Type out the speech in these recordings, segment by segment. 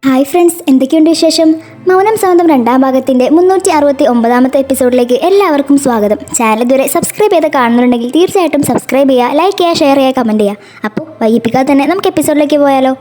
Hi friends, എന്തൊക്കെയുണ്ട് വിശേഷം? മൗനം സമ്മതം രണ്ടാം ഭാഗത്തിൻ്റെ 369ാമത്തെ എപ്പിസോഡിലേക്ക് എല്ലാവർക്കും സ്വാഗതം. ചാനൽ ഇതുവരെ സബ്സ്ക്രൈബ് ചെയ്ത് കാണുന്നുണ്ടെങ്കിൽ തീർച്ചയായിട്ടും സബ്സ്ക്രൈബ് ചെയ്യുക, ലൈക്ക് ചെയ്യുക, ഷെയർ ചെയ്യുക, കമൻറ്റ് ചെയ്യുക. അപ്പോൾ വൈകിപ്പിക്കാതെ തന്നെ നമുക്ക് എപ്പിസോഡിലേക്ക് പോയാലോ?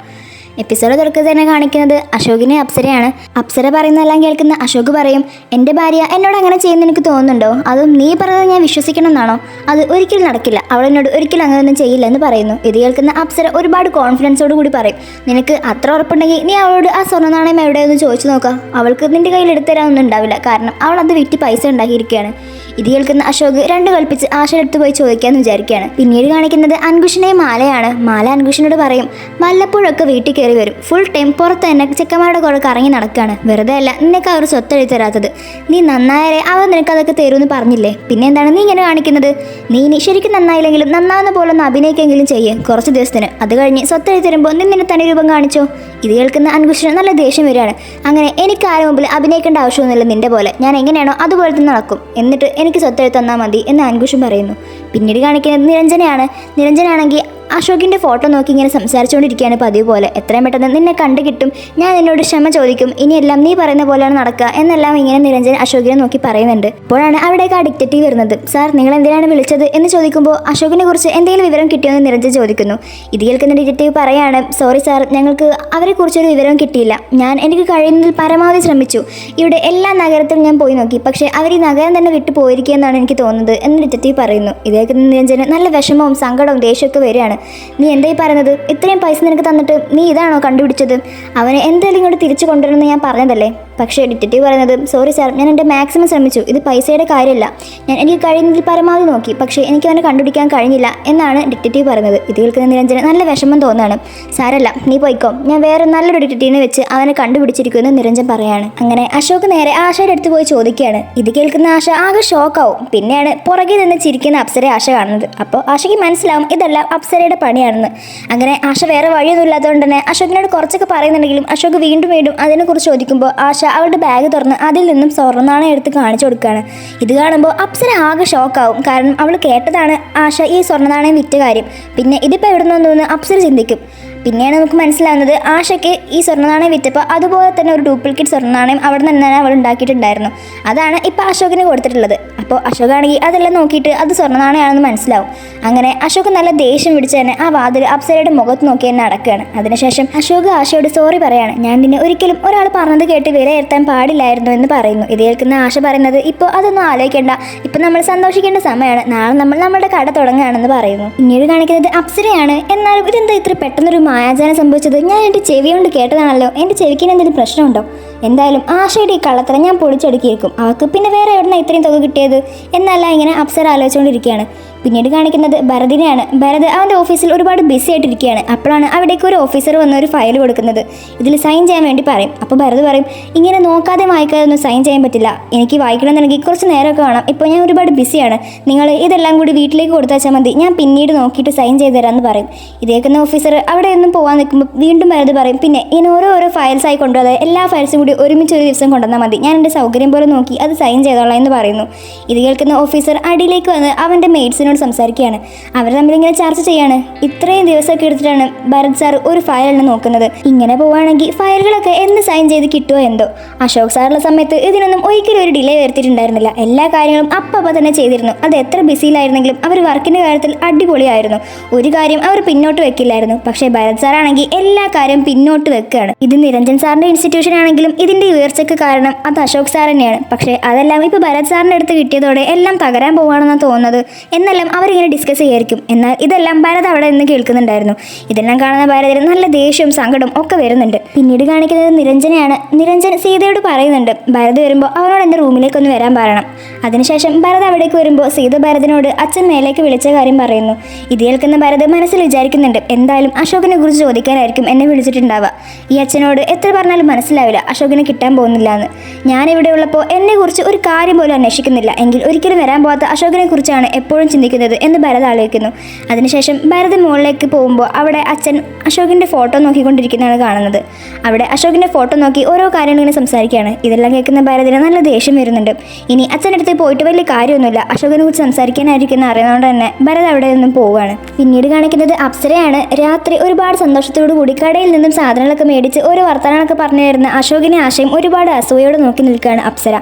എപ്പിസോഡ് തുറക്കുക തന്നെ കാണിക്കുന്നത് അശോകിനെ അപ്സരയാണ്. അപ്സര പറയുന്നതെല്ലാം കേൾക്കുന്ന അശോക് പറയും, എൻ്റെ ഭാര്യ എന്നോട് അങ്ങനെ ചെയ്യുന്ന എനിക്ക് തോന്നുന്നുണ്ടോ? അതും നീ പറഞ്ഞത് ഞാൻ വിശ്വസിക്കണം എന്നാണോ? അത് ഒരിക്കലും നടക്കില്ല, അവൾ എന്നോട് ഒരിക്കലും അങ്ങനെയൊന്നും ചെയ്യില്ല എന്ന് പറയുന്നു. ഇത് കേൾക്കുന്ന അപ്സര ഒരുപാട് കോൺഫിഡൻസോട് കൂടി പറയും, നിനക്ക് അത്ര ഉറപ്പുണ്ടെങ്കിൽ നീ അവളോട് ആ സ്വർണ്ണ നാണയം എവിടെയെന്ന് ചോദിച്ചു നോക്കാം. അവൾക്ക് നിന്റെ കയ്യിൽ എടുത്തുതരാനൊന്നും ഉണ്ടാവില്ല, കാരണം അവൾ അത് വിറ്റ് പൈസ ഉണ്ടാക്കിയിരിക്കുകയാണ്. ഇത് കേൾക്കുന്ന അശോക് രണ്ട് കൽപ്പിച്ച് ആശയുടെ അടുത്ത് പോയി ചോദിക്കാമെന്ന് വിചാരിക്കുകയാണ്. പിന്നീട് കാണിക്കുന്നത് അൻകുഷിനെയും മാലയാണ്. മാല അൻകുഷിനോട് പറയും, വല്ലപ്പോഴൊക്കെ വീട്ടിൽ കയറി വരും, ഫുൾ ടൈം പുറത്ത് തന്നെ ചെക്കന്മാരുടെ കൂടെ കറങ്ങി നടക്കുകയാണ്, വെറുതെ അല്ല നിനക്ക് അവർ സ്വത്തെഴുതി തരാത്തത്, നീ നന്നായാലേ അവർ നിനക്ക് അതൊക്കെ തരുമെന്ന് പറഞ്ഞില്ലേ, പിന്നെ എന്താണ് നീ ഇങ്ങനെ കാണിക്കുന്നത്? നീ ഇനി ശരിക്കും നന്നായില്ലെങ്കിലും നന്നാവുന്ന പോലെ ഒന്ന് അഭിനയിക്കെങ്കിലും ചെയ്യേ കുറച്ച് ദിവസത്തിന്, അത് കഴിഞ്ഞ് സ്വത്തെഴുതി തരുമ്പോൾ നിന്നെ തനി രൂപം കാണിച്ചോ. ഇത് കേൾക്കുന്ന അൻകുഷിന് നല്ല ദേഷ്യം വരികയാണ്. അങ്ങനെ എനിക്ക് ആരും മുമ്പിൽ അഭിനയിക്കേണ്ട ആവശ്യമൊന്നുമില്ല, നിന്റെ പോലെ ഞാൻ എങ്ങനെയാണോ അതുപോലെ തന്നെ നടക്കും, എന്നിട്ട് എനിക്ക് സ്വത്തെഴുതി തന്നാൽ മതി എന്ന് അൻകുഷും പറയുന്നു. പിന്നീട് കാണിക്കുന്നത് നിരഞ്ജനയാണ്. നിരഞ്ജനാണെങ്കിൽ അശോകിൻ്റെ ഫോട്ടോ നോക്കി ഇങ്ങനെ സംസാരിച്ചുകൊണ്ടിരിക്കുകയാണ് പതിവ് പോലെ. എത്രയും പെട്ടെന്ന് നിന്നെ കണ്ടു കിട്ടും, ഞാൻ നിന്നോട് ക്ഷമ ചോദിക്കും, ഇനിയെല്ലാം നീ പറയുന്ന പോലെയാണ് നടക്കുക എന്നെല്ലാം ഇങ്ങനെ നിരഞ്ജൻ അശോകിനെ നോക്കി പറയുന്നുണ്ട്. അപ്പോഴാണ് അവിടേക്ക് ആ ഡിറ്റക്റ്റീവ് വരുന്നത്. സാർ, നിങ്ങൾ എന്തിനാണ് വിളിച്ചത് എന്ന് ചോദിക്കുമ്പോൾ അശോകിനെ കുറിച്ച് എന്തെങ്കിലും വിവരം കിട്ടിയോന്ന് നിരഞ്ജൻ ചോദിക്കുന്നു. ഇത് കേൾക്കുന്ന ഡിറ്റക്റ്റീവ് പറയാണ്, സോറി സാർ, ഞങ്ങൾക്ക് അവരെക്കുറിച്ചൊരു വിവരവും കിട്ടിയില്ല, ഞാൻ എനിക്ക് കഴിയുന്നതിൽ പരമാവധി ശ്രമിച്ചു, ഇവിടെ എല്ലാ നഗരത്തിലും ഞാൻ പോയി നോക്കി, പക്ഷേ അവർ ഈ നഗരം തന്നെ വിട്ടു പോയിരിക്കുകയെന്നാണ് എനിക്ക് തോന്നുന്നത് എന്ന് ഡിറ്റക്റ്റീവ് പറയുന്നു. ഇത് കേൾക്കുന്ന നിരഞ്ജന് നല്ല വിഷമവും സങ്കടവും ദേഷ്യമൊക്കെ വരികയാണ്. നീ എന്തായി പറയുന്നത്? ഇത്രയും പൈസ നിനക്ക് തന്നിട്ട് നീ ഇതാണോ കണ്ടുപിടിച്ചത്? അവനെ എന്തായാലും ഇങ്ങോട്ട് തിരിച്ചു കൊണ്ടുവരുമെന്ന് ഞാൻ പറഞ്ഞതല്ലേ. പക്ഷേ ഡിറ്റക്റ്റീവ് പറയുന്നത്, സോറി സാർ, ഞാൻ എൻ്റെ മാക്സിമം ശ്രമിച്ചു, ഇത് പൈസയുടെ കാര്യമല്ല, ഞാൻ എനിക്ക് കഴിയുന്നതിൽ പരമാവധി നോക്കി, പക്ഷേ എനിക്ക് അവനെ കണ്ടുപിടിക്കാൻ കഴിഞ്ഞില്ല എന്നാണ് ഡിറ്റക്റ്റീവ് പറയുന്നത്. ഇത് കേൾക്കുന്ന നിരഞ്ജന് നല്ല വിഷമം തോന്നുകയാണ്. സാരല്ല, നീ പോയിക്കോ, ഞാൻ വേറെ നല്ലൊരു ഡിറ്റക്റ്റീവിനെ വെച്ച് അവനെ കണ്ടുപിടിച്ചിരിക്കുമെന്ന് നിരഞ്ജൻ പറയാണ്. അങ്ങനെ അശോക് നേരെ ആശയുടെ അടുത്ത് പോയി ചോദിക്കുകയാണ്. ഇത് കേൾക്കുന്ന ആശ ആകെ ഷോക്കാവും. പിന്നെയാണ് പുറകെ നിന്ന് ചിരിക്കുന്ന അപ്സരയെ ആശ കാണുന്നത്. അപ്പോൾ ആശയ്ക്ക് മനസ്സിലാവും ഇതെല്ലാം അപ്സരയുടെ പണിയാണെന്ന്. അങ്ങനെ ആശ വേറെ വഴിയൊന്നും ഇല്ലാത്തതുകൊണ്ട് തന്നെ അശോകിനോട് കുറച്ചൊക്കെ പറയുന്നുണ്ടെങ്കിലും അശോക് വീണ്ടും വീണ്ടും അതിനെക്കുറിച്ച് ചോദിക്കുമ്പോൾ ആശ അവളുടെ ബാഗ് തുറന്ന് അതിൽ നിന്നും സ്വർണ്ണനാണയം എടുത്ത് കാണിച്ചു കൊടുക്കുകയാണ്. ഇത് കാണുമ്പോൾ അപ്സര ആകെ ഷോക്കാവും. കാരണം അവൾ കേട്ടതാണ് ആശ ഈ സ്വർണ്ണനാണയം വിറ്റ കാര്യം. പിന്നെ ഇതിപ്പോൾ എവിടെ നിന്ന് തോന്നുന്നു അപ്സര ചിന്തിക്കും. പിന്നെയാണ് നമുക്ക് മനസ്സിലാവുന്നത് ആശയ്ക്ക് ഈ സ്വർണ്ണനാണയം വിറ്റപ്പോൾ അതുപോലെ തന്നെ ഒരു ഡ്യൂപ്ലിക്കേറ്റ് സ്വർണ്ണനാണയം അവിടെ നിന്ന് തന്നെ അവൾ ഉണ്ടാക്കിയിട്ടുണ്ടായിരുന്നു. അതാണ് ഇപ്പോൾ അശോകിന് കൊടുത്തിട്ടുള്ളത്. അപ്പോൾ അശോകാണെങ്കിൽ അതെല്ലാം നോക്കിയിട്ട് അത് സ്വർണ്ണനാണയമാണെന്ന് മനസ്സിലാവും. അങ്ങനെ അശോക് നല്ല ദേഷ്യം പിടിച്ച് തന്നെ ആ വാതിൽ അപ്സരയുടെ മുഖത്ത് നോക്കി തന്നെ അടക്കുകയാണ്. അതിനുശേഷം അശോക് ആശയോട് സോറി പറയാണ്, ഞാൻ നിന്നെ ഒരിക്കലും ഒരാൾ പറഞ്ഞത് കേട്ട് വിലയിരുത്താൻ പാടില്ലായിരുന്നു എന്ന് പറയുന്നു. ഇത് കേൾക്കുന്ന ആശ പറയുന്നത്, ഇപ്പോൾ അതൊന്നും ആലോചിക്കേണ്ട, ഇപ്പം നമ്മൾ സന്തോഷിക്കേണ്ട സമയമാണ്, നാളെ നമ്മൾ നമ്മുടെ കട തുടങ്ങുകയാണെന്ന് പറയുന്നു. പിന്നീട് കാണിക്കുന്നത് അപ്സരയാണ്. എന്നാലും ഇതെന്താ ഇത്ര പെട്ടെന്നൊരു മായാജാലം സംഭവിച്ചത്? ഞാൻ എൻ്റെ ചെവി കൊണ്ട് കേട്ടതാണല്ലോ, എൻ്റെ ചെവിക്കിന് എന്തെങ്കിലും പ്രശ്നമുണ്ടോ? എന്തായാലും ആശയുടെ ഈ കള്ളത്തരം ഞാൻ പൊളിച്ചടുക്കിയിരിക്കും, അവൾക്ക് പിന്നെ വേറെ എവിടെ നിന്ന് ഇത്രയും തുക കിട്ടിയത് എന്നല്ല ഇങ്ങനെ അപ്സര ആലോചിച്ചുകൊണ്ടിരിക്കുകയാണ്. പിന്നീട് കാണിക്കുന്നത് ഭരതിനെയാണ്. ഭരത് അവൻ്റെ ഓഫീസിൽ ഒരുപാട് ബിസി ആയിട്ടിരിക്കുകയാണ്. അപ്പോഴാണ് അവിടേക്ക് ഒരു ഓഫീസർ വന്ന് ഒരു ഫയൽ കൊടുക്കുന്നത്. ഇതിൽ സൈൻ ചെയ്യാൻ വേണ്ടി പറയും. അപ്പോൾ ഭരത് പറയും, ഇങ്ങനെ നോക്കാതെ വായിക്കാതെ ഒന്നും സൈൻ ചെയ്യാൻ പറ്റില്ല, എനിക്ക് വായിക്കണമെന്നുണ്ടെങ്കിൽ കുറച്ച് നേരമൊക്കെ വേണം, ഇപ്പോൾ ഞാൻ ഒരുപാട് ബിസിയാണ്, നിങ്ങൾ ഇതെല്ലാം കൂടി വീട്ടിലേക്ക് കൊടുത്താച്ചാൽ മതി, ഞാൻ പിന്നീട് നോക്കിയിട്ട് സൈൻ ചെയ്ത് തരാമെന്ന് പറയും. ഇതേക്കുന്ന ഓഫീസർ അവിടെ ഒന്നും പോകാൻ നിൽക്കുമ്പോൾ വീണ്ടും ഭരത് പറയും, പിന്നെ ഇങ്ങനെ ഓരോ ഫയൽസായി കൊണ്ടുവരാതെ എല്ലാ ഫയൽസും കൂടി ഒരുമിച്ച് ഒരു ദിവസം കൊണ്ടുവന്നാൽ മതി, ഞാൻ എൻ്റെ സൗകര്യം പോലെ നോക്കി അത് സൈൻ ചെയ്തോളാം എന്ന് പറയുന്നു. ഇത് കേൾക്കുന്ന ഓഫീസർ അടിയിലേക്ക് വന്ന് അവൻ്റെ മെയ്ഡ്സിനോട് സംസാരിക്കുകയാണ്. അവർ തമ്മിലിങ്ങനെ ചർച്ച ചെയ്യാണ്. ഇത്രയും ദിവസമൊക്കെ എടുത്തിട്ടാണ് ഭരത് സാർ ഒരു ഫയലാണ് നോക്കുന്നത്. ഇങ്ങനെ പോവുകയാണെങ്കിൽ ഫയലുകളൊക്കെ എന്ന് സൈൻ ചെയ്ത് കിട്ടുമോ എന്തോ. അശോക് സാറുള്ള സമയത്ത് ഇതിനൊന്നും ഒരിക്കലും ഒരു ഡിലേ വരുത്തിയിട്ടുണ്ടായിരുന്നില്ല, എല്ലാ കാര്യങ്ങളും അപ്പം തന്നെ ചെയ്തിരുന്നു. അത് എത്ര ബിസിയിലായിരുന്നെങ്കിലും അവർ വർക്കിൻ്റെ കാര്യത്തിൽ അടിപൊളിയായിരുന്നു, ഒരു കാര്യം അവർ പിന്നോട്ട് വെക്കില്ലായിരുന്നു. പക്ഷേ ഭരത് സാറാണെങ്കിൽ എല്ലാ കാര്യം പിന്നോട്ട് വെക്കുകയാണ്. ഇത് നിരഞ്ജൻ സാറിൻ്റെ ഇൻസ്റ്റിറ്റ്യൂഷൻ ആണെങ്കിലും ഇതിൻ്റെ ഉയർച്ചയ്ക്ക് കാരണം അത് അശോക് സാർ തന്നെയാണ്. പക്ഷേ അതെല്ലാം ഇപ്പോൾ ഭരത് സാറിൻ്റെ അടുത്ത് കിട്ടിയതോടെ എല്ലാം തകരാൻ പോവുകയാണെന്നാണ് തോന്നുന്നത് എന്നെല്ലാം അവരിങ്ങനെ ഡിസ്കസ് ചെയ്യായിരിക്കും. എന്നാൽ ഇതെല്ലാം ഭരത് അവിടെ നിന്ന് കേൾക്കുന്നുണ്ടായിരുന്നു. ഇതെല്ലാം കാണുന്ന ഭരതിന് നല്ല ദേഷ്യവും സങ്കടവും ഒക്കെ വരുന്നുണ്ട്. പിന്നീട് കാണിക്കുന്നത് നിരഞ്ജനെയാണ്. നിരഞ്ജൻ സീതയോട് പറയുന്നുണ്ട്, ഭരത് വരുമ്പോൾ അവനോട് എൻ്റെ റൂമിലേക്കൊന്ന് വരാൻ പറയണം. അതിനുശേഷം ഭരത് അവിടേക്ക് വരുമ്പോൾ സീത ഭരതിനോട് അച്ഛൻ മേലേക്ക് വിളിച്ച കാര്യം പറയുന്നു. ഇത് കേൾക്കുന്ന ഭരത് മനസ്സിൽ വിചാരിക്കുന്നുണ്ട്, എന്തായാലും അശോകിനെ കുറിച്ച് ചോദിക്കാനായിരിക്കും എന്നെ വിളിച്ചിട്ടുണ്ടാവുക. ഈ അച്ഛനോട് എത്ര പറഞ്ഞാലും മനസ്സിലാവില്ല അശോകിനെ കിട്ടാൻ പോകുന്നില്ല എന്ന്. ഞാനിവിടെ ഉള്ളപ്പോൾ എന്നെക്കുറിച്ച് ഒരു കാര്യം പോലും അന്വേഷിക്കുന്നില്ല, എങ്കിൽ ഒരിക്കലും വരാൻ പോകാത്ത അശോകിനെ കുറിച്ചാണ് എപ്പോഴും ചിന്തിക്കുന്നത് സംഭവിക്കുന്നത് എന്ന് ഭരത് ആലോചിക്കുന്നു. അതിനുശേഷം ഭരത് മുകളിലേക്ക് പോകുമ്പോൾ അവിടെ അച്ഛൻ അശോകിൻ്റെ ഫോട്ടോ നോക്കിക്കൊണ്ടിരിക്കുന്നതാണ് കാണുന്നത്. അവിടെ അശോകിൻ്റെ ഫോട്ടോ നോക്കി ഓരോ കാര്യങ്ങൾ ഇങ്ങനെ സംസാരിക്കുകയാണ്. ഇതെല്ലാം കേൾക്കുന്ന ഭരതിന് നല്ല ദേഷ്യം വരുന്നുണ്ട്. ഇനി അച്ഛൻ്റെ അടുത്ത് പോയിട്ട് വലിയ കാര്യമൊന്നുമില്ല, അശോകിനെ കുറിച്ച് സംസാരിക്കാനായിരിക്കും അറിയുന്നതുകൊണ്ട് തന്നെ ഭരത് അവിടെ നിന്നും പോവുകയാണ്. പിന്നീട് കാണിക്കുന്നത് അപ്സരയാണ്. രാത്രി ഒരുപാട് സന്തോഷത്തോടു കൂടി കടയിൽ നിന്നും സാധനങ്ങളൊക്കെ മേടിച്ച് ഓരോ വർത്തമാനങ്ങളൊക്കെ പറഞ്ഞു തരുന്ന അശോകിനെ ആശയം ഒരുപാട് അസൂയോടെ നോക്കി നിൽക്കുകയാണ് അപ്സര.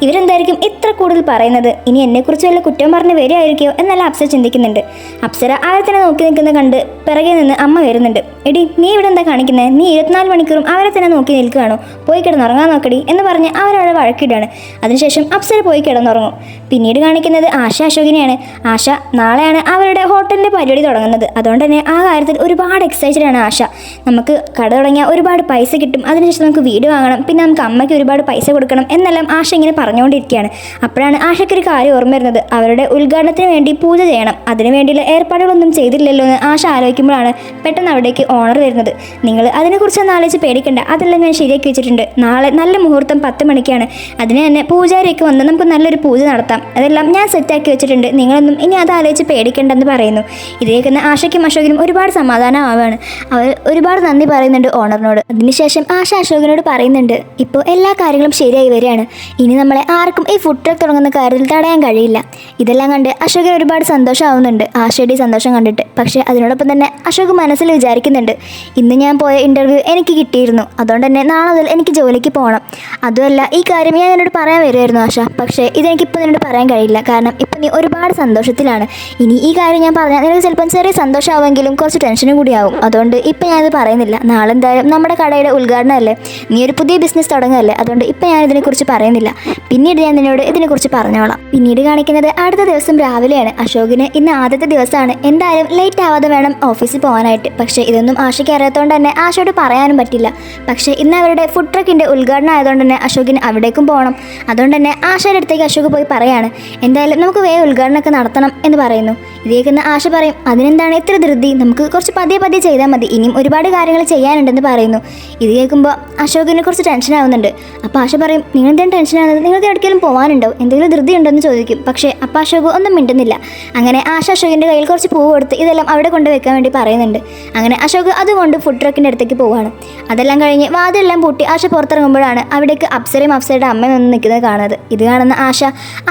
ഇവരെന്തായിരിക്കും ഇത്ര കൂടുതൽ പറയുന്നത്? ഇനി എന്നെക്കുറിച്ച് വല്ല കുറ്റം പറഞ്ഞ് വരികയായിരിക്കുമോ എന്നല്ല അപ്സര ചിന്തിക്കുന്നുണ്ട്. അപ്സര അവരെ തന്നെ നോക്കി നിൽക്കുന്നത് കണ്ട് പിറകെ നിന്ന് അമ്മ വരുന്നുണ്ട്. എടി, നീ ഇവിടെ എന്താ കാണിക്കുന്നത്? നീ 24 മണിക്കൂറും അവരെ തന്നെ നോക്കി നിൽക്കുകയാണോ? പോയി കിടന്നുറങ്ങാൻ നോക്കടി എന്ന് പറഞ്ഞ് അവരവിടെ വഴക്കിടുകയാണ്. അതിനുശേഷം അപ്സര പോയി കിടന്നുറങ്ങും. പിന്നീട് കാണിക്കുന്നത് ആശ അശോകിനെയാണ്. ആശ നാളെയാണ് അവരുടെ ഹോട്ടലിൻ്റെ പരിപാടി തുടങ്ങുന്നത്. അതുകൊണ്ട് തന്നെ ആ കാര്യത്തിൽ ഒരുപാട് എക്സൈറ്റഡ് ആണ് ആശ. നമുക്ക് കട തുടങ്ങിയാൽ ഒരുപാട് പൈസ കിട്ടും, അതിനുശേഷം നമുക്ക് വീട് വാങ്ങണം, പിന്നെ നമുക്ക് അമ്മയ്ക്ക് ഒരുപാട് പൈസ കൊടുക്കണം എന്നെല്ലാം ആശ ഇങ്ങനെ പറഞ്ഞുകൊണ്ടിരിക്കുകയാണ്. അപ്പോഴാണ് ആശയ്ക്കൊരു കാര്യം ഓർമ്മ വരുന്നത്. അവരുടെ ഉദ്ഘാടനത്തിന് വേണ്ടി പൂജ ചെയ്യണം, അതിനു വേണ്ടിയുള്ള ഏർപ്പാടുകളൊന്നും ചെയ്തില്ലല്ലോ എന്ന് ആശ ആലോചിക്കുമ്പോഴാണ് പെട്ടെന്ന് അവിടേക്ക് ഓണർ വരുന്നത്. നിങ്ങൾ അതിനെക്കുറിച്ചൊന്നും ആലോചിച്ച് പേടിക്കണ്ട, അതെല്ലാം ഞാൻ ശരിയാക്കി വെച്ചിട്ടുണ്ട്. നാളെ നല്ല മുഹൂർത്തം 10 മണിക്കാണ്. അതിന് തന്നെ പൂജാരിയൊക്കെ വന്ന് നമുക്ക് നല്ലൊരു പൂജ നടത്താം, അതെല്ലാം ഞാൻ സെറ്റാക്കി വെച്ചിട്ടുണ്ട്. നിങ്ങളൊന്നും ഇനി അത് ആലോചിച്ച് പേടിക്കേണ്ടെന്ന് പറയുന്നു. ഇത് കേൾക്കുന്ന ആശയ്ക്കും അശോകിനും ഒരുപാട് സമാധാനമാവാണ്. അവർ ഒരുപാട് നന്ദി പറയുന്നുണ്ട് ഓണറിനോട്. അതിനുശേഷം ആശ അശോകിനോട് പറയുന്നുണ്ട്, ഇപ്പോൾ എല്ലാ കാര്യങ്ങളും ശരിയായി വരികയാണ്. ഇനി നമ്മളെ ആർക്കും ഈ ഫുഡ് ട്രക്ക് തുടങ്ങുന്ന കാര്യത്തിൽ തടയാൻ കഴിയില്ല. ഇതെല്ലാം കണ്ട് അശോകൻ ഒരുപാട് സന്തോഷമാവുന്നുണ്ട് ആശയുടെ സന്തോഷം കണ്ടിട്ട്. പക്ഷേ അതിനോടൊപ്പം തന്നെ അശോക് മനസ്സിൽ വിചാരിക്കുന്നുണ്ട്, ഇന്ന് ഞാൻ പോയ ഇൻ്റർവ്യൂ എനിക്ക് കിട്ടിയിരുന്നു, അതുകൊണ്ട് തന്നെ നാളെ മുതൽ എനിക്ക് ജോലിക്ക് പോകണം. അതുമല്ല, ഈ കാര്യം ഞാൻ എന്നോട് പറയാൻ വരുമായിരുന്നു ആശ, പക്ഷേ ഇതെനിക്കിപ്പോൾ നിന്നോട് പറയാൻ കഴിയില്ല. കാരണം ഇപ്പം നീ ഒരുപാട് സന്തോഷത്തിലാണ്. ഇനി ഈ കാര്യം ഞാൻ പറഞ്ഞാൽ നിനക്ക് ചിലപ്പം ചെറിയ സന്തോഷമാവുമെങ്കിലും കുറച്ച് ടെൻഷനും കൂടിയാവും. അതുകൊണ്ട് ഇപ്പം ഞാനത് പറയുന്നില്ല. നാളെ എന്തായാലും നമ്മുടെ കടയുടെ ഉദ്ഘാടനമല്ലേ, നീ ഒരു പുതിയ ബിസിനസ് തുടങ്ങുകയല്ലേ, അതുകൊണ്ട് ഇപ്പം ഞാൻ ഇതിനെക്കുറിച്ച് പറയുന്നില്ല. പിന്നീട് ഞാൻ നിന്നോട് ഇതിനെക്കുറിച്ച് പറഞ്ഞോളാം. പിന്നീട് കാണിക്കുന്നത് അടുത്ത ദിവസം രാവിലെയാണ്. അശോകിന് ഇന്ന് ആദ്യത്തെ ദിവസമാണ്. എന്തായാലും ലേറ്റ് ആവാതെ വേണം ഓഫീസിൽ പോകാനായിട്ട്. പക്ഷേ ഇതൊന്നും ആശയ്ക്ക് അറിയാത്തതുകൊണ്ട് തന്നെ ആശയോട് പറയാനും പറ്റില്ല. പക്ഷേ ഇന്ന് അവരുടെ ഫുഡ് ട്രക്കിൻ്റെ ഉദ്ഘാടനം ആയതുകൊണ്ട് തന്നെ അശോകിന് അവിടേക്കും പോകണം. അതുകൊണ്ട് തന്നെ ആശയുടെ അടുത്തേക്ക് അശോക് പോയി പറയാണ്, എന്തായാലും നമുക്ക് വേഗം ഉദ്ഘാടനമൊക്കെ നടത്തണം എന്ന് പറയുന്നു. ഇത് കേൾക്കുന്ന ആശ പറയും, അതിനെന്താണ് ഇത്ര ധൃതി, നമുക്ക് കുറച്ച് പതിയെ ചെയ്താൽ മതി, ഇനിയും ഒരുപാട് കാര്യങ്ങൾ ചെയ്യാനുണ്ടെന്ന് പറയുന്നു. ഇത് കേൾക്കുമ്പോൾ അശോകിന് കുറച്ച് ടെൻഷൻ ആവുന്നുണ്ട്. അപ്പോൾ ആശ പറയും, നിങ്ങൾ എന്താണ് ടെൻഷനാകുന്നത്? നിങ്ങൾക്ക് എവിടേക്കെങ്കിലും പോകാനുണ്ടോ, എന്തെങ്കിലും ധൃതി ഉണ്ടോ എന്ന് ചോദിക്കും. പക്ഷേ അപ്പോൾ അശോക് ഒന്നും മിണ്ടുന്നില്ല. അങ്ങനെ ആശ അശോകിൻ്റെ കയ്യിൽ കുറച്ച് പൂവ് കൊടുത്ത് ഇതെല്ലാം അവിടെ കൊണ്ട് വെക്കാൻ വേണ്ടി പറയുന്നുണ്ട്. അങ്ങനെ അശോക് അതുകൊണ്ട് ഫുഡ് ട്രക്കിൻ്റെ അടുത്തേക്ക് പോവുകയാണ്. അതെല്ലാം കഴിഞ്ഞ് വാതിലെല്ലാം പൂട്ടി ആശ പുറത്തിറങ്ങുമ്പോഴാണ് അവിടേക്ക് അപ്സരയും അപ്സരയുടെ അമ്മയും നിന്ന് നിൽക്കുന്നത് കാണുന്നത്. ഇത് കാണുന്ന ആശ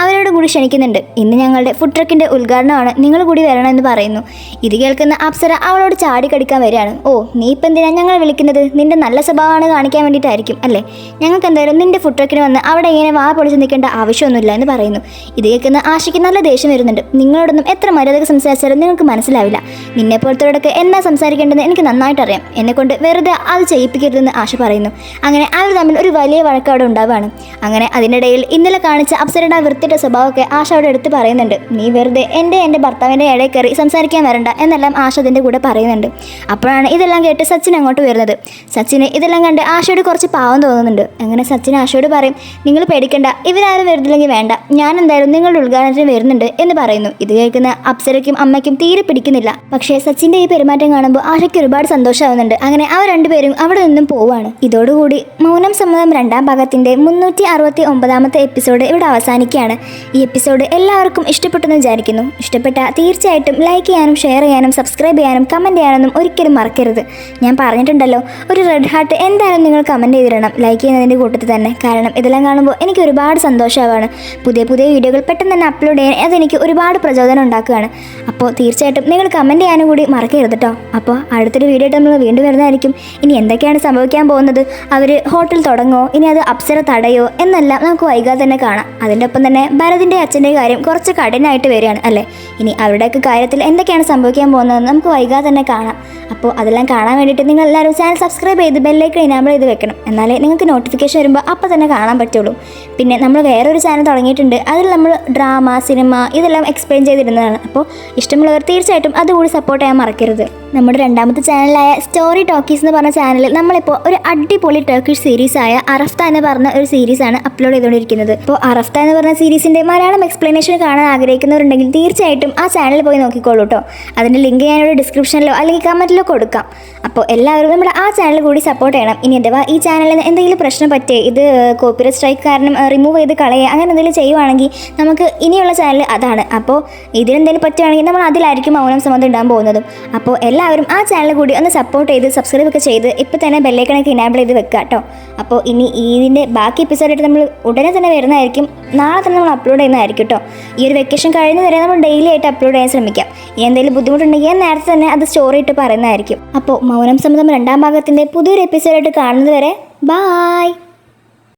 അവരോട് കൂടി ക്ഷണിക്കുന്നുണ്ട്. ഇന്ന് ഞങ്ങളുടെ ഫുഡ് ട്രക്കിൻ്റെ ഉദ്ഘാടനമാണ്, നിങ്ങൾ കൂടി വരണമെന്ന് പറയുന്നു. ഇത് കേൾക്കുന്ന അപ്സര അവളോട് ചാടിക്കടിക്കാൻ വരികയാണ്. ഓ, നീ ഇപ്പം എന്തിനാണ് ഞങ്ങൾ വിളിക്കുന്നത്? നിന്റെ നല്ല സ്വഭാവമാണ് കാണിക്കാൻ വേണ്ടിയിട്ടായിരിക്കും അല്ലേ? ഞങ്ങൾക്ക് എന്തായാലും നിന്റെ ഫുഡ് ട്രക്കിന് വന്ന് അവിടെ ഇങ്ങനെ വാ പൊളിച്ച് നിൽക്കേണ്ട ആവശ്യമൊന്നുമില്ല എന്ന് പറയുന്നു. ഇത് കേൾക്കുന്ന ആശയ്ക്ക് നല്ല ദേഷ്യം വരുന്നുണ്ട്. നിങ്ങളോടൊന്നും എത്ര മര്യാദക്ക് സംസാരിച്ചാലും നിങ്ങൾക്ക് മനസ്സിലാവില്ല. നിന്നെപ്പോലത്തോടൊക്കെ എന്താ സംസാരിക്കേണ്ടതെന്ന് എനിക്ക് നന്നായിട്ടറിയാം. എന്നെക്കൊണ്ട് വെറുതെ അത് ചെയ്യിപ്പിക്കരുതെന്ന് ആശ പറയുന്നു. അങ്ങനെ അവർ തമ്മിൽ ഒരു വലിയ വഴക്കവിടെ ഉണ്ടാവുകയാണ്. അങ്ങനെ അതിനിടയിൽ ഇന്നലെ കാണിച്ച അപ്സരയുടെ വൃത്തിയുടെ സ്വഭാവമൊക്കെ ആശ അവിടെ എടുത്ത് പറയുന്നുണ്ട്. നീ വെറുതെ എൻ്റെ ഭർത്താവിൻ്റെ ഇടയിൽ കയറി സംസാരിക്കാൻ വരണ്ട എന്നെല്ലാം ആശ അതിൻ്റെ കൂടെ പറയുന്നുണ്ട്. അപ്പോഴാണ് ഇതെല്ലാം കേട്ട് സച്ചിൻ അങ്ങോട്ട് വരുന്നത്. സച്ചിന് ഇതെല്ലാം കണ്ട് ആശയോട് കുറച്ച് പാവം തോന്നുന്നുണ്ട്. അങ്ങനെ സച്ചിൻ ആശയോട് പറയും, നിങ്ങൾ പേടിക്കണ്ട, ഇവരാരും വരുന്നില്ലെങ്കിൽ വേണ്ട, ഞാൻ എന്തായാലും നിങ്ങളുടെ ഉദ്ഘാടനത്തിന് വരുന്നുണ്ട് എന്ന് പറയുന്നു. ഇത് കേൾക്കുന്ന അപ്സരയ്ക്കും അമ്മയ്ക്കും തീരെ പിടിക്കുന്നില്ല. പക്ഷേ സച്ചിൻ്റെ ഈ പെരുമാറ്റം കാണുമ്പോൾ ആശയ്ക്ക് ഒരുപാട് സന്തോഷമാവുന്നുണ്ട്. അങ്ങനെ അവർ രണ്ടുപേരും അവിടെ നിന്നും പോവുകയാണ്. ഇതോടുകൂടി മൗനം സമ്മതം 2ാം ഭാഗത്തിൻ്റെ 369ാമത്തെ എപ്പിസോഡ് ഇവിടെ അവസാനിക്കുകയാണ്. ഈ എപ്പിസോഡ് എല്ലാവർക്കും ഇഷ്ടപ്പെട്ടെന്ന് വിചാരിക്കുന്നു. ഇഷ്ടപ്പെട്ടാൽ തീർച്ചയായിട്ടും ലൈക്ക് ചെയ്യാനും ഷെയർ ചെയ്യാനും സബ്സ്ക്രൈബ് ചെയ്യാനും കമൻറ്റ് ചെയ്യാനൊന്നും ഒരിക്കലും മറക്കരുത്. ഞാൻ പറഞ്ഞിട്ടുണ്ടല്ലോ, ഒരു റെഡ് ഹാർട്ട് എന്തായാലും നിങ്ങൾ കമൻറ്റ് ചെയ്തിടണം, ലൈക്ക് ചെയ്യുന്നതിൻ്റെ കൂട്ടത്തിൽ തന്നെ. കാരണം ഇതെല്ലാം കാണുമ്പോൾ എനിക്ക് ഒരുപാട് സന്തോഷമാവാണ്. പുതിയ വീഡിയോകൾ പെട്ടെന്ന് തന്നെ അപ്ലോഡ് ചെയ്യാൻ അതെനിക്ക് ഒരുപാട് പ്രചോദനം ഉണ്ടാക്കുകയാണ്. അപ്പോൾ തീർച്ചയായിട്ടും നിങ്ങൾ കമൻറ്റ് ചെയ്യാനും കൂടി മറക്കരുത് കേട്ടോ. അപ്പോൾ അടുത്തൊരു വീഡിയോ ആയിട്ട് നമ്മൾ വീണ്ടും വരുന്നതായിരിക്കും. ഇനി എന്തൊക്കെയാണ് സംഭവിക്കാൻ പോകുന്നത്, അവർ ഹോട്ടൽ തുടങ്ങുമോ, ഇനി അത് അപ്സര തടയോ എന്നെല്ലാം നമുക്ക് വൈകാതെ തന്നെ കാണാം. അതിൻ്റെ ഒപ്പം തന്നെ ഭരതിൻ്റെ അച്ഛൻ്റെ കാര്യം കുറച്ച് കഠിനമായിട്ട് വരികയാണ് അല്ലേ. ഇനി അവരുടെയൊക്കെ കാര്യത്തിൽ എന്തൊക്കെയാണ് സംഭവിക്കാൻ പോകുന്നതെന്ന് നമുക്ക് വൈകാതെ തന്നെ കാണാം. അപ്പോൾ അതെല്ലാം കാണാൻ വേണ്ടിയിട്ട് നിങ്ങൾ എല്ലാവരും ചാനൽ സബ്സ്ക്രൈബ് ചെയ്ത് ബെല്ലൈക്കൺ എനാബിൾ ചെയ്ത് വെക്കണം. എന്നാലേ നിങ്ങൾക്ക് നോട്ടിഫിക്കേഷൻ വരുമ്പോൾ അപ്പോൾ തന്നെ കാണാൻ പറ്റുള്ളൂ. പിന്നെ നമ്മൾ വേറൊരു ചാനൽ തുടങ്ങിയിട്ടുണ്ട്. അതിൽ നമ്മൾ ഡ്രാമ, സിനിമ ഇതെല്ലാം എക്സ്പ്ലെയിൻ ചെയ്തിരുന്നതാണ്. അപ്പോൾ ഇഷ്ടമുള്ളവർ തീർച്ചയായിട്ടും അതുകൂടി സപ്പോർട്ട് ചെയ്യാൻ മറക്കരുത്. നമ്മുടെ 2ാമത്തെ ചാനലായ സ്റ്റോറി ടോക്കീസ് എന്ന് പറഞ്ഞ ചാനലിൽ നമ്മളിപ്പോൾ ഒരു അടിപൊളി ടർക്കിഷ് സീരീസായ അറഫ്ത എന്ന് പറഞ്ഞ ഒരു സീരീസാണ് അപ്ലോഡ് ചെയ്തുകൊണ്ടിരിക്കുന്നത്. അപ്പോൾ അറഫ്ത എന്ന് പറഞ്ഞ സീരീസിൻ്റെ മലയാളം എക്സ്പ്ലനേഷൻ കാണാൻ ആഗ്രഹിക്കുന്നവരുണ്ടെങ്കിൽ തീർച്ചയായിട്ടും ആ ചാനൽ പോയി നോക്കിക്കോളൂ കേട്ടോ. അതിൻ്റെ ലിങ്ക് ഞാനൊരു ഡിസ്ക്രിപ്ഷനിലോ അല്ലെങ്കിൽ കമൻറ്റിലോ കൊടുക്കാം. അപ്പോൾ എല്ലാവരും നമ്മുടെ ആ ചാനൽ കൂടി സപ്പോർട്ട് ചെയ്യണം. ഇനി അഥവാ ഈ ചാനലിന് എന്തെങ്കിലും പ്രശ്നം പറ്റേ ഇത് കോപ്പിറൈറ്റ് സ്ട്രൈക്ക് കാരണം റിമൂവ് ചെയ്ത് കളയുക അങ്ങനെ എന്തെങ്കിലും ചെയ്യുവാണെങ്കിൽ നമുക്ക് ഇനിയുള്ള ചാനൽ അതാണ്. അപ്പോൾ ഇതിനെന്തെങ്കിലും പറ്റുവാണെങ്കിൽ നമ്മൾ അതിലായിരിക്കും മൗനം സമ്മതം ഇടാൻ പോകുന്നതും. അപ്പോൾ എല്ലാവരും ആ ചാനൽ കൂടി ഒന്ന് സപ്പോർട്ട് ചെയ്ത് സബ്സ്ക്രൈബ് ഒക്കെ ചെയ്ത് ഇപ്പോൾ തന്നെ ബെല്ലൈക്കണൊക്കെ ഇനാബിൾ ചെയ്ത് വെക്കുക കേട്ടോ. അപ്പോൾ ഇനി ഇതിൻ്റെ ബാക്കി എപ്പിസോഡായിട്ട് നമ്മൾ ഉടനെ തന്നെ വരുന്നതായിരിക്കും. നാളെ തന്നെ നമ്മൾ അപ്ലോഡ് ചെയ്യുന്നതായിരിക്കും കേട്ടോ. ഈ ഒരു വെക്കേഷൻ കഴിഞ്ഞ് വരെ നമ്മൾ ഡെയിലി ആയിട്ട് അപ്ലോഡ് ചെയ്യാൻ ശ്രമിക്കാം. ഇനി എന്തെങ്കിലും ബുദ്ധിമുട്ടുണ്ടെങ്കിൽ ഞാൻ നേരത്തെ തന്നെ അത് സ്റ്റോറി ഇട്ട് പറയുന്നതായിരിക്കും. അപ്പോൾ മൗനം സമ്മതം 2ാം ഭാഗത്തിൻ്റെ പുതിയൊരു എപ്പിസോഡായിട്ട് കാണുന്നത് വരെ ബായ്.